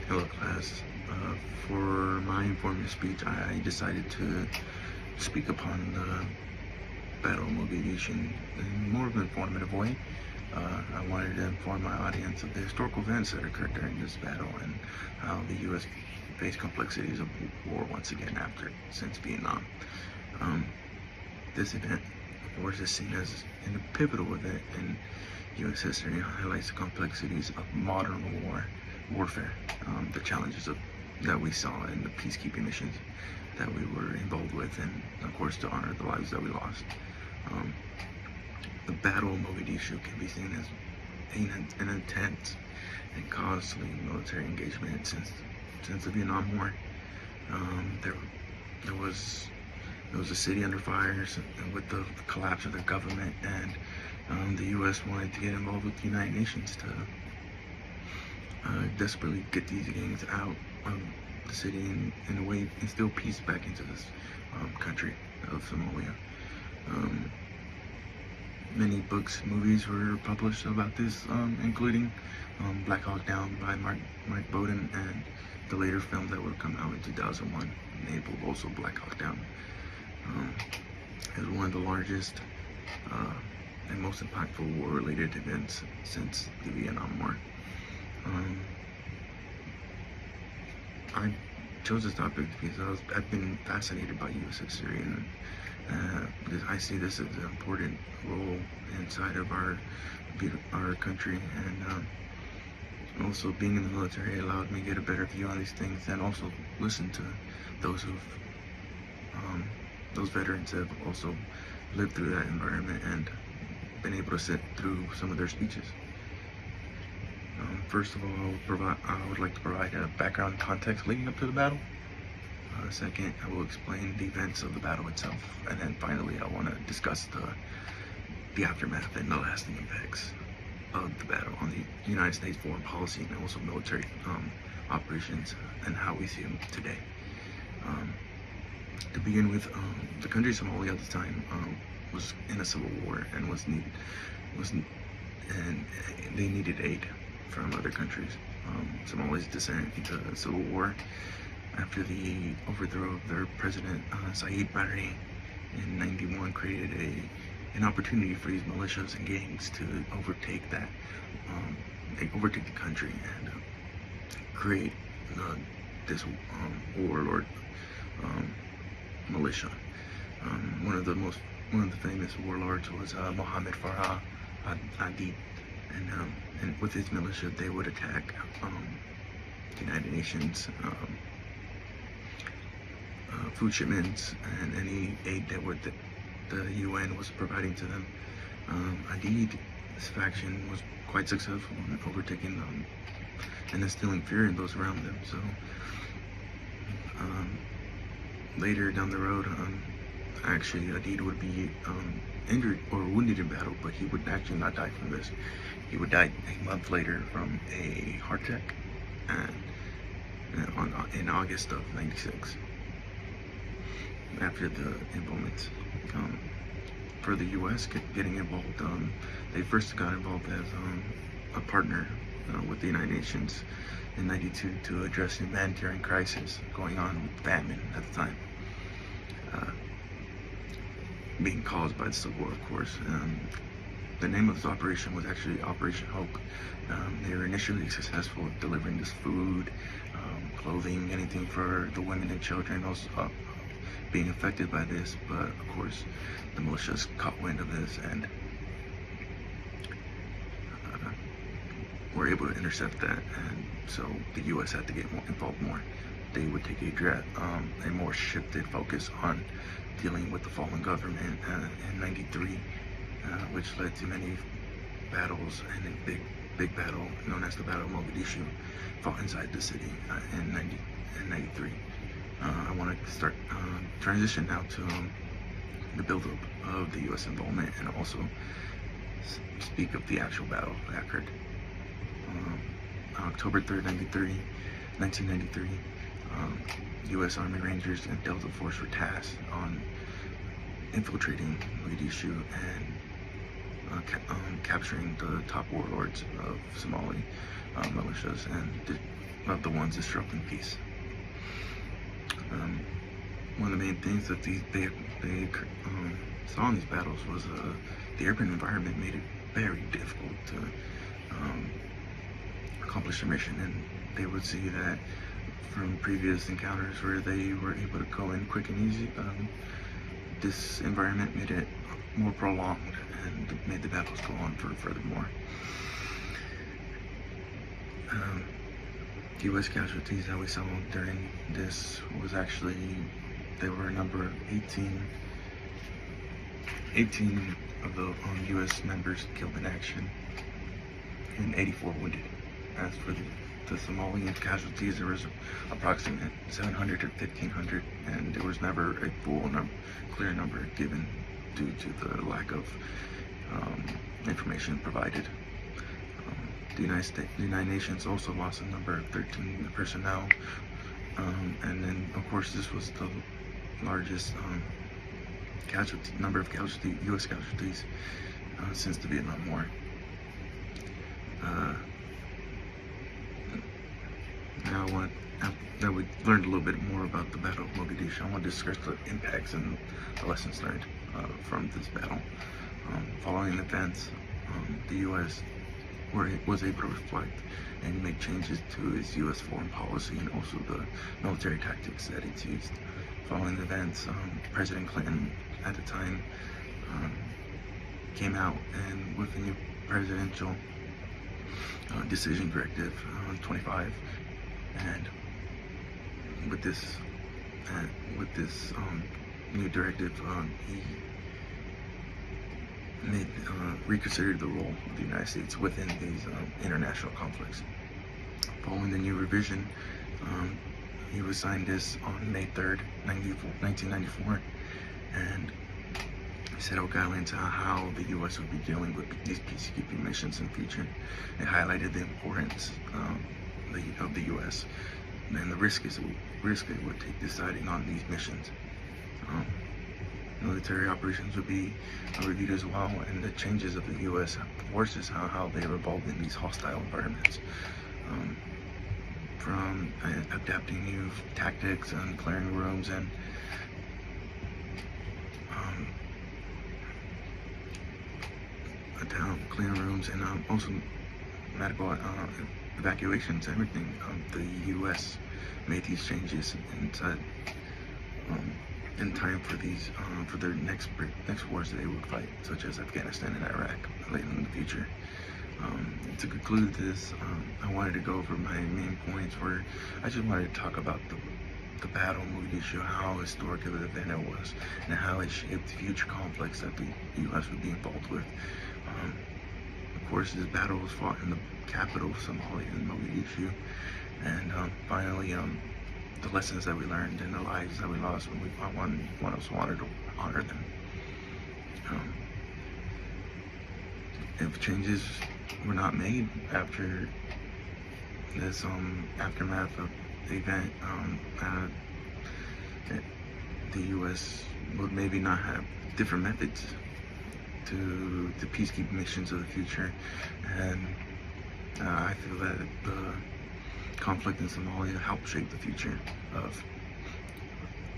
Hello class. For my informative speech, I decided to speak upon the Battle of Mogadishu in more of an informative way. I wanted to inform my audience of the historical events that occurred during this battle and how the U.S. faced complexities of war once again since Vietnam. Um, this event, of course, is seen as a pivotal event in U.S. history and highlights the complexities of modern warfare, the challenges that we saw in the peacekeeping missions that we were involved with, and of course to honor the lives that we lost. Um, the Battle of Mogadishu can be seen as an intense and costly military engagement since the Vietnam War. There was a city under fire with the collapse of their government, and the U.S. wanted to get involved with the United Nations to desperately get these gangs out of the city and in a way instill peace back into this country of Somalia. Many books and movies were published about this, including Black Hawk Down by Mike Bowden, and the later film that would come out in 2001, labeled also Black Hawk Down. It was one of the largest and most impactful war-related events since the Vietnam War. I chose this topic because I've been fascinated by U.S. history, and I see this as an important role inside of our country, and also being in the military allowed me to get a better view on these things, and also listen to those those veterans have also lived through that environment and been able to sit through some of their speeches. First of all, I would like to provide a background context leading up to the battle. Second, I will explain the events of the battle itself, and then finally I want to discuss the aftermath and the lasting effects of the battle on the United States foreign policy and also military operations and how we see them today. To begin with, the country of Somalia at the time was in a civil war and and they needed aid from other countries. Somalia's descent into the civil war after the overthrow of their president Saeed Barre in '91 created an opportunity for these militias and gangs to overtake the country and create this warlord militia. One of the famous warlords was Mohammed Farah Adid, and with his militia they would attack the United Nations food shipments and any aid that the UN was providing to them. Adid's faction was quite successful in overtaking them and instilling fear in those around them. So later down the road, actually Adid would be injured or wounded in battle, but he would actually not die from this. He would die a month later from a heart attack, in August of '96. After the involvement, for the U.S. getting involved, they first got involved as a partner with the United Nations in '92 to address the humanitarian crisis going on with famine at the time, being caused by the Civil War, of course. The name of this operation was actually Operation Hope. They were initially successful at delivering this food, clothing, anything for the women and children also being affected by this, but of course the militias caught wind of this and were able to intercept that, and so the U.S. had to get involved more. They would take a more shifted focus on dealing with the fallen government in '93, which led to many battles, and a big battle known as the Battle of Mogadishu fought inside the city in '93. I want to start transition now to the buildup of the U.S. involvement and also speak of the actual battle that occurred. October 3rd, 1993, U.S. Army Rangers and Delta Force were tasked on infiltrating Mogadishu and capturing the top warlords of Somali militias and of the ones disrupting peace. One of the main things that they saw in these battles was the urban environment made it very difficult to accomplish their mission, and they would see that from previous encounters where they were able to go in quick and easy. This environment made it more prolonged and made the battles go on for furthermore. U.S. casualties that we saw during this was actually, there were a number of 18 of the U.S. members killed in action and 84 wounded. As for the Somalian casualties, there was approximately 700 to 1,500, and there was never a full clear number given due to the lack of information provided. The United Nations also lost a number of 13 personnel, and then of course this was the largest number of U.S. casualties since the Vietnam War. Now that we learned a little bit more about the Battle of Mogadishu, I want to discuss the impacts and the lessons learned from this battle. Following events, the U.S. was able to reflect and make changes to its U.S. foreign policy and also the military tactics that it's used. Following the events, President Clinton at the time came out and with a new presidential decision directive 25, and with this new directive, he reconsidered the role of the United States within these international conflicts. Following the new revision, he was signed this on May 3rd, 1994, and he set out guidelines on how the U.S. would be dealing with these peacekeeping missions in the future. It highlighted the importance of the U.S. and the risk it would take deciding on these missions. Military operations would be reviewed as well, and the changes of the U.S. forces, how they are involved in these hostile environments, from adapting new tactics and clearing rooms and also medical evacuations, everything. The U.S. made these changes inside in time for these for their next wars that they would fight, such as Afghanistan and Iraq later in the future. To conclude this, I wanted to go over my main points where I just wanted to talk about the Battle of Mogadishu, how historic of an event it was, and how it shaped future conflicts that the U.S. would be involved with. Of course, this battle was fought in the capital of Somalia, in Mogadishu, and finally, the lessons that we learned and the lives that we lost when one of us wanted to honor them. If changes were not made after this aftermath of the event, the U.S. would maybe not have different methods to the peacekeeping missions of the future, and I feel that the conflict in Somalia helped shape the future of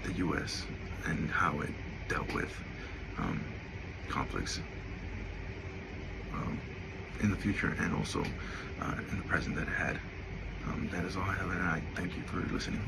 the U.S. and how it dealt with conflicts in the future and also in the present that it had. That is all I have, and I thank you for listening.